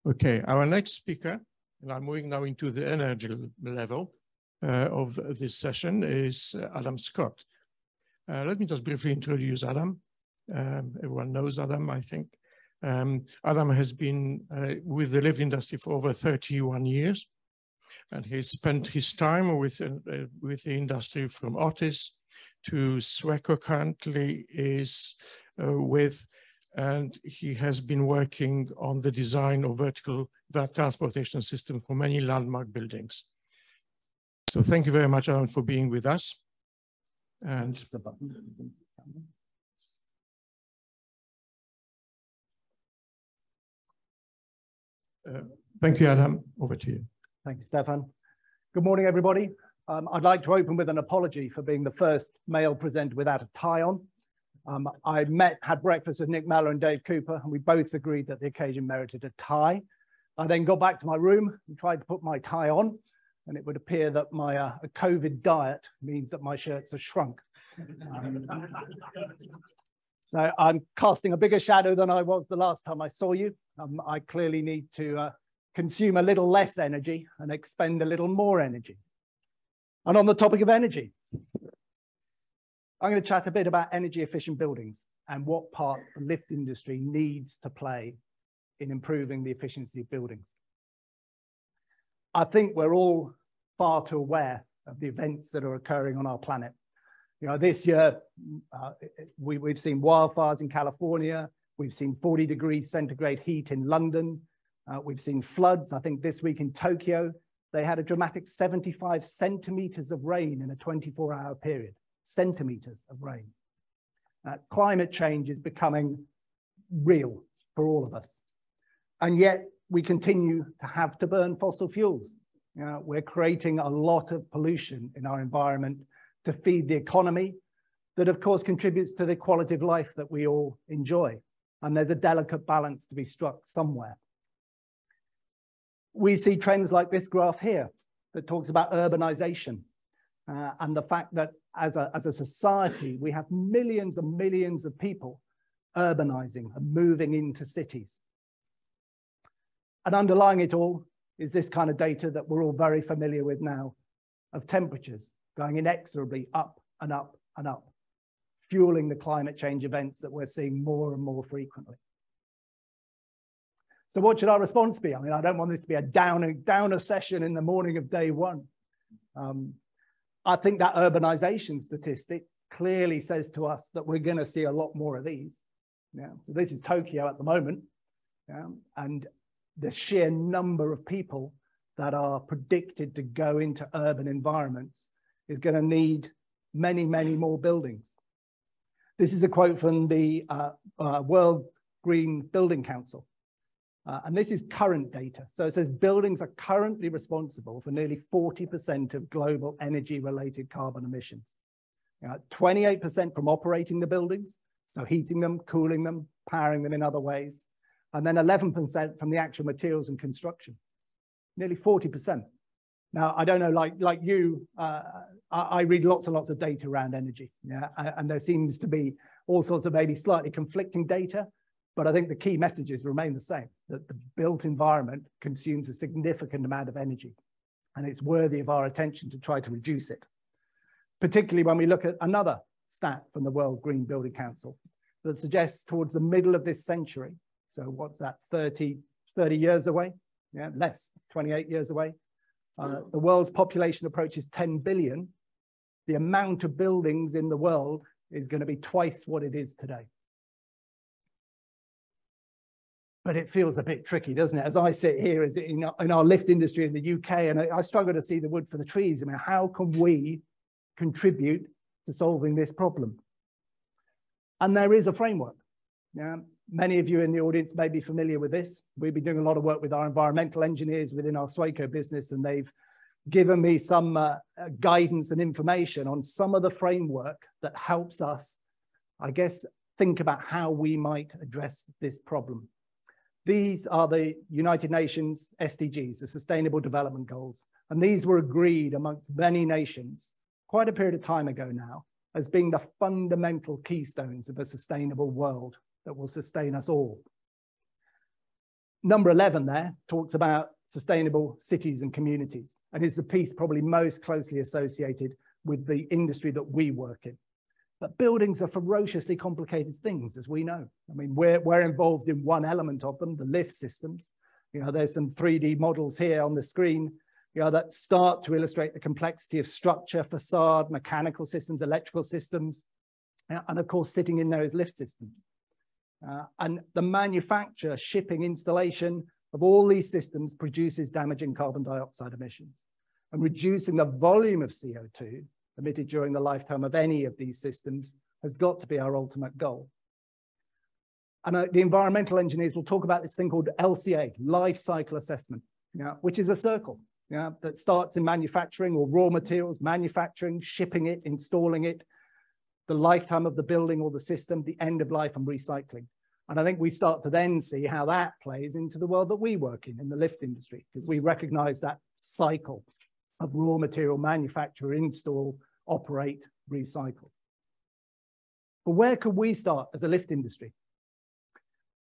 Okay, our next speaker, and I'm moving now into the energy level of this session, is Adam Scott. Let me just briefly introduce Adam. Everyone knows Adam, I think. Adam has been with the lift industry for over 31 years, and he's spent his time with the industry from Otis to Sweco currently is with, and he has been working on the design of vertical transportation system for many landmark buildings. So thank you very much, Adam, for being with us. And thank you, Adam. Over to you. Thank you, Stefan. Good morning, everybody. I'd like to open with an apology for being the first male presenter without a tie on. I had breakfast with Nick Maller and Dave Cooper, and we both agreed that the occasion merited a tie. I then got back to my room and tried to put my tie on, and it would appear that my COVID diet means that my shirts have shrunk. So I'm casting a bigger shadow than I was the last time I saw you. I clearly need to consume a little less energy and expend a little more energy. And on the topic of energy, I'm going to chat a bit about energy efficient buildings and what part the lift industry needs to play in improving the efficiency of buildings. I think we're all far too aware of the events that are occurring on our planet. You know, this year, we've seen wildfires in California. We've seen 40 degrees centigrade heat in London. We've seen floods. I think this week in Tokyo, they had a dramatic 75 centimeters of rain in a 24-hour period. Centimeters of rain. Climate change is becoming real for all of us. And yet we continue to have to burn fossil fuels. We're creating a lot of pollution in our environment to feed the economy that of course contributes to the quality of life that we all enjoy. And there's a delicate balance to be struck somewhere. We see trends like this graph here that talks about urbanization and the fact that as a society, we have millions and millions of people urbanizing and moving into cities. And underlying it all is this kind of data that we're all very familiar with now of temperatures going inexorably up and up and up, fueling the climate change events that we're seeing more and more frequently. So what should our response be? I mean, I don't want this to be a downer session in the morning of day one. I think that urbanization statistic clearly says to us that we're going to see a lot more of these. Yeah. So this is Tokyo at the moment. Yeah. And the sheer number of people that are predicted to go into urban environments is going to need many, many more buildings. This is a quote from the World Green Building Council. And this is current data. So it says buildings are currently responsible for nearly 40% of global energy-related carbon emissions. 28% from operating the buildings, so heating them, cooling them, powering them in other ways, and then 11% from the actual materials and construction. Nearly 40%. Now, I don't know, like you, I read lots and lots of data around energy, yeah, and there seems to be all sorts of maybe slightly conflicting data. But I think the key messages remain the same, that the built environment consumes a significant amount of energy, and it's worthy of our attention to try to reduce it. Particularly when we look at another stat from the World Green Building Council that suggests towards the middle of this century, so what's that, 30 years away? Yeah, less, 28 years away. The world's population approaches 10 billion. The amount of buildings in the world is going to be twice what it is today. But it feels a bit tricky, doesn't it? As I sit here in our lift industry in the UK, and I struggle to see the wood for the trees. I mean, how can we contribute to solving this problem? And there is a framework. Yeah? Many of you in the audience may be familiar with this. We've been doing a lot of work with our environmental engineers within our Sweco business, and they've given me some guidance and information on some of the framework that helps us, I guess, think about how we might address this problem. These are the United Nations SDGs, the Sustainable Development Goals. And these were agreed amongst many nations quite a period of time ago now as being the fundamental keystones of a sustainable world that will sustain us all. Number 11 there talks about sustainable cities and communities, and is the piece probably most closely associated with the industry that we work in. But buildings are ferociously complicated things, as we know. I mean, we're involved in one element of them, the lift systems. You know, there's some 3D models here on the screen, you know, that start to illustrate the complexity of structure, facade, mechanical systems, electrical systems, and of course, sitting in those lift systems. And the manufacture, shipping, installation of all these systems produces damaging carbon dioxide emissions. And reducing the volume of CO2 emitted during the lifetime of any of these systems has got to be our ultimate goal. And the environmental engineers will talk about this thing called LCA, life cycle assessment, which is a circle that starts in manufacturing or raw materials, manufacturing, shipping it, installing it, the lifetime of the building or the system, the end of life, and recycling. And I think we start to then see how that plays into the world that we work in the lift industry, because we recognize that cycle of raw material manufacture, install, operate, recycle. But where could we start as a lift industry?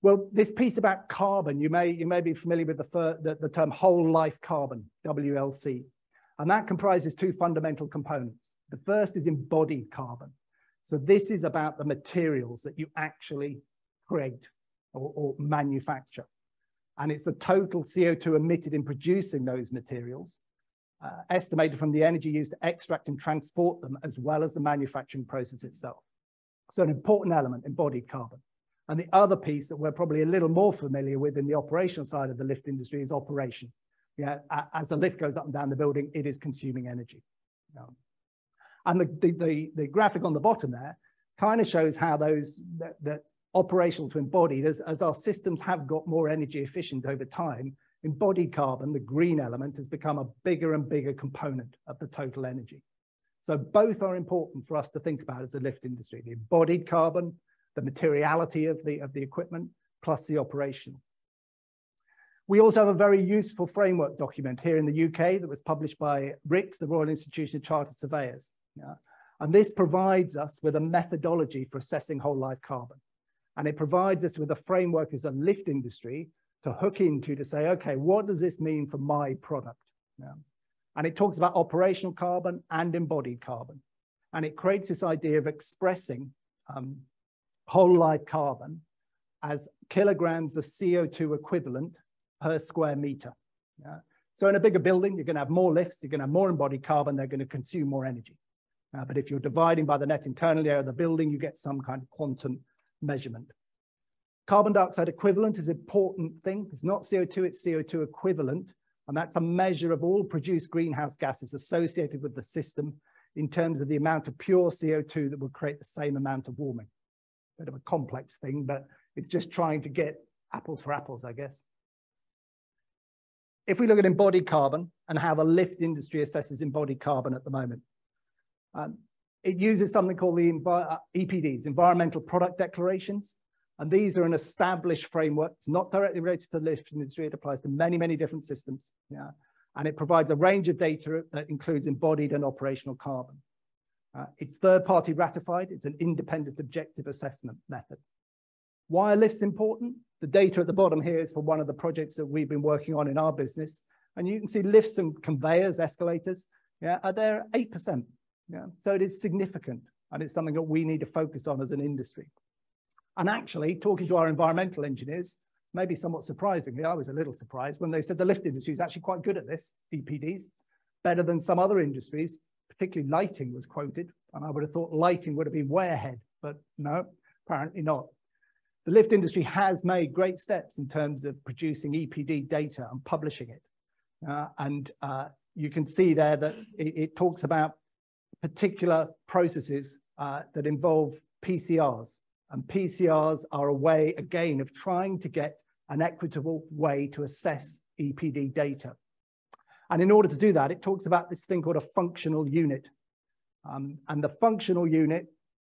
Well, this piece about carbon, you may be familiar with the term whole life carbon, WLC, and that comprises two fundamental components. The first is embodied carbon. So this is about the materials that you actually create or manufacture. And it's the total CO2 emitted in producing those materials, estimated from the energy used to extract and transport them, as well as the manufacturing process itself. So an important element, embodied carbon. And the other piece that we're probably a little more familiar with in the operational side of the lift industry is operation. As the lift goes up and down the building, it is consuming energy. And the graphic on the bottom there kind of shows how that operational to embodied, as our systems have got more energy efficient over time, embodied carbon, the green element, has become a bigger and bigger component of the total energy. So both are important for us to think about as a lift industry, the embodied carbon, the materiality of the equipment, plus the operation. We also have a very useful framework document here in the UK that was published by RICS, the Royal Institution of Chartered Surveyors. And this provides us with a methodology for assessing whole life carbon. And it provides us with a framework as a lift industry to hook into to say, okay, what does this mean for my product? And it talks about operational carbon and embodied carbon. And it creates this idea of expressing whole life carbon as kilograms of CO2 equivalent per square meter. So in a bigger building, you're going to have more lifts, you're going to have more embodied carbon, they're going to consume more energy. But if you're dividing by the net internal area of the building, you get some kind of quantum measurement. Carbon dioxide equivalent is an important thing. It's not CO2, it's CO2 equivalent. And that's a measure of all produced greenhouse gases associated with the system in terms of the amount of pure CO2 that will create the same amount of warming. Bit of a complex thing, but it's just trying to get apples for apples, I guess. If we look at embodied carbon and how the lift industry assesses embodied carbon at the moment, it uses something called the EPDs, Environmental Product Declarations. And these are an established framework. It's not directly related to the lift industry. It applies to many, many different systems. And it provides a range of data that includes embodied and operational carbon. It's third-party ratified. It's an independent objective assessment method. Why are lifts important? The data at the bottom here is for one of the projects that we've been working on in our business. And you can see lifts and conveyors, escalators, are there 8%. So it is significant. And it's something that we need to focus on as an industry. And actually, talking to our environmental engineers, maybe somewhat surprisingly, I was a little surprised when they said the lift industry is actually quite good at this, EPDs, better than some other industries, particularly lighting was quoted. And I would have thought lighting would have been way ahead, but no, apparently not. The lift industry has made great steps in terms of producing EPD data and publishing it. You can see there that it talks about particular processes that involve PCRs. And PCRs are a way, again, of trying to get an equitable way to assess EPD data. And in order to do that, it talks about this thing called a functional unit. And the functional unit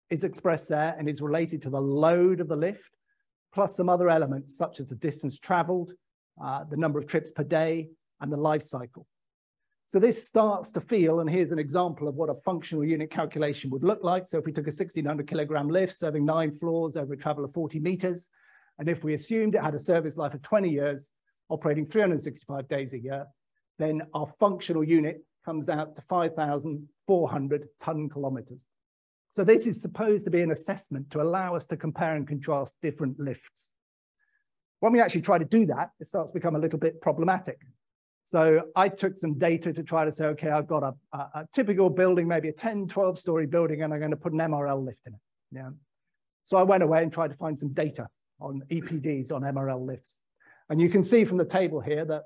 is expressed there and is related to the load of the lift, plus some other elements such as the distance traveled, the number of trips per day, and the life cycle. So this starts to feel, and here's an example of what a functional unit calculation would look like. So if we took a 1,600 kilogram lift serving 9 floors over a travel of 40 meters, And if we assumed it had a service life of 20 years, operating 365 days a year, then our functional unit comes out to 5,400 ton-kilometers. So this is supposed to be an assessment to allow us to compare and contrast different lifts. When we actually try to do that, it starts to become a little bit problematic. So I took some data to try to say, okay, I've got a typical building, maybe a 10, 12-story building, and I'm going to put an MRL lift in it. Yeah. So I went away and tried to find some data on EPDs on MRL lifts. And you can see from the table here that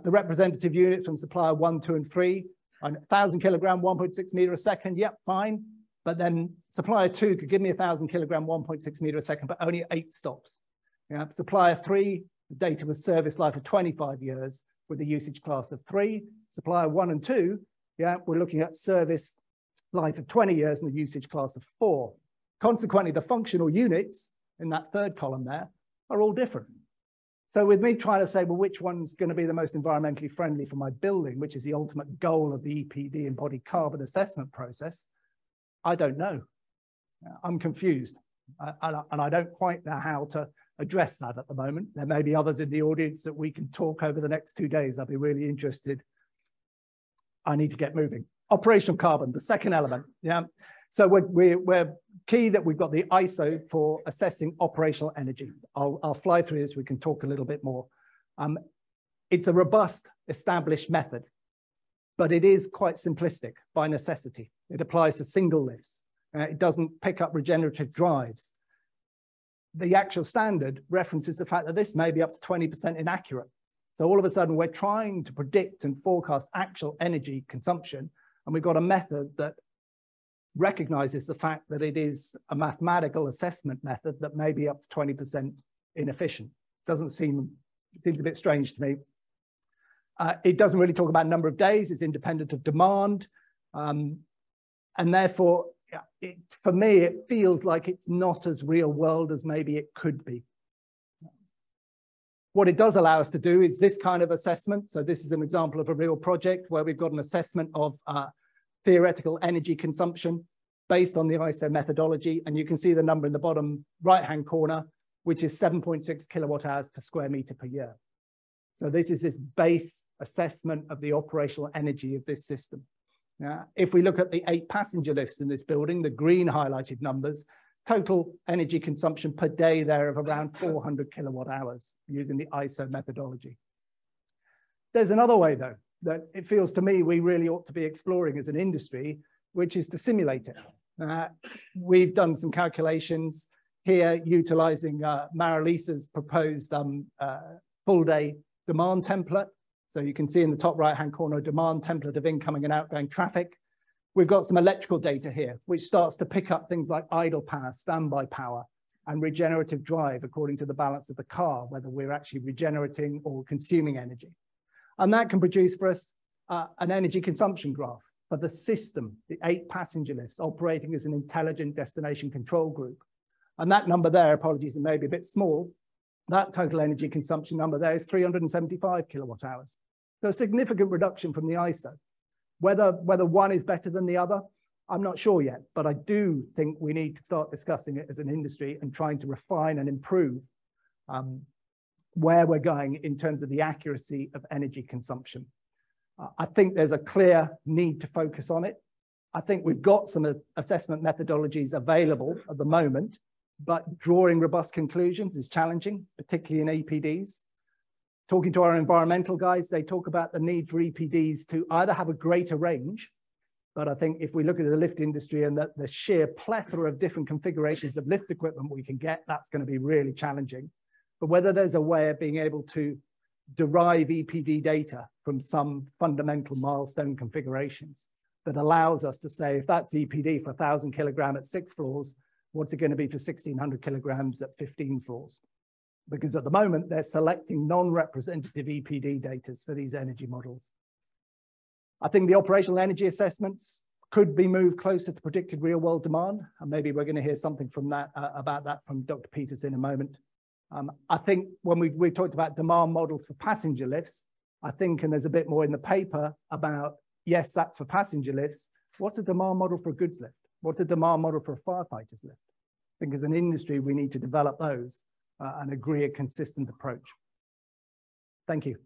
the representative units from supplier 1, 2, and 3, 1,000 kilogram, 1.6 meter a second, yep, fine. But then supplier 2 could give me 1,000 kilogram, 1.6 meter a second, but only 8 stops. Yeah. Supplier 3, the data was service life of 25 years with a usage class of 3. Supplier 1 and 2, yeah, we're looking at service life of 20 years and a usage class of 4. Consequently, the functional units in that third column there are all different. So with me trying to say, well, which one's going to be the most environmentally friendly for my building, which is the ultimate goal of the EPD embodied carbon assessment process, I don't know. I'm confused. And I don't quite know how to address that at the moment. There may be others in the audience that we can talk over the next 2 days. I'd be really interested. I need to get moving. Operational carbon, the second element. Yeah. So we're key that we've got the ISO for assessing operational energy. I'll fly through this. We can talk a little bit more. It's a robust, established method, but it is quite simplistic by necessity. It applies to single lifts. It doesn't pick up regenerative drives. The actual standard references the fact that this may be up to 20% inaccurate. So all of a sudden, we're trying to predict and forecast actual energy consumption, and we've got a method that recognizes the fact that it is a mathematical assessment method that may be up to 20% inefficient. It seems a bit strange to me. It doesn't really talk about number of days. It's independent of demand. And therefore, for me, it feels like it's not as real world as maybe it could be. What it does allow us to do is this kind of assessment. So this is an example of a real project where we've got an assessment of theoretical energy consumption based on the ISO methodology. And you can see the number in the bottom right-hand corner, which is 7.6 kilowatt hours per square meter per year. So this is this base assessment of the operational energy of this system. Now, if we look at the 8 passenger lifts in this building, the green highlighted numbers, total energy consumption per day there of around 400 kilowatt hours using the ISO methodology. There's another way, though, that it feels to me we really ought to be exploring as an industry, which is to simulate it. We've done some calculations here utilizing Marilisa's proposed full-day demand template. So you can see in the top right-hand corner, a demand template of incoming and outgoing traffic. We've got some electrical data here, which starts to pick up things like idle power, standby power, and regenerative drive according to the balance of the car, whether we're actually regenerating or consuming energy. And that can produce for us an energy consumption graph for the system, the 8 passenger lifts operating as an intelligent destination control group. And that number there, apologies, it may be a bit small, that total energy consumption number there is 375 kilowatt hours. So a significant reduction from the ISO. Whether one is better than the other, I'm not sure yet, but I do think we need to start discussing it as an industry and trying to refine and improve where we're going in terms of the accuracy of energy consumption. I think there's a clear need to focus on it. I think we've got some assessment methodologies available at the moment, but drawing robust conclusions is challenging, particularly in EPDs. Talking to our environmental guys, they talk about the need for EPDs to either have a greater range, but I think if we look at the lift industry and the sheer plethora of different configurations of lift equipment we can get, that's going to be really challenging. But whether there's a way of being able to derive EPD data from some fundamental milestone configurations that allows us to say, if that's EPD for 1,000 kilogram at 6 floors, what's it going to be for 1,600 kilograms at 15 floors? Because at the moment, they're selecting non-representative EPD data for these energy models. I think the operational energy assessments could be moved closer to predicted real-world demand, and maybe we're going to hear something from that about that from Dr. Peters in a moment. I think when we've talked about demand models for passenger lifts, I think, and there's a bit more in the paper about, yes, that's for passenger lifts. What's a demand model for a goods lift? What's a demand model for a firefighter's lift? I think as an industry, we need to develop those and agree a consistent approach. Thank you.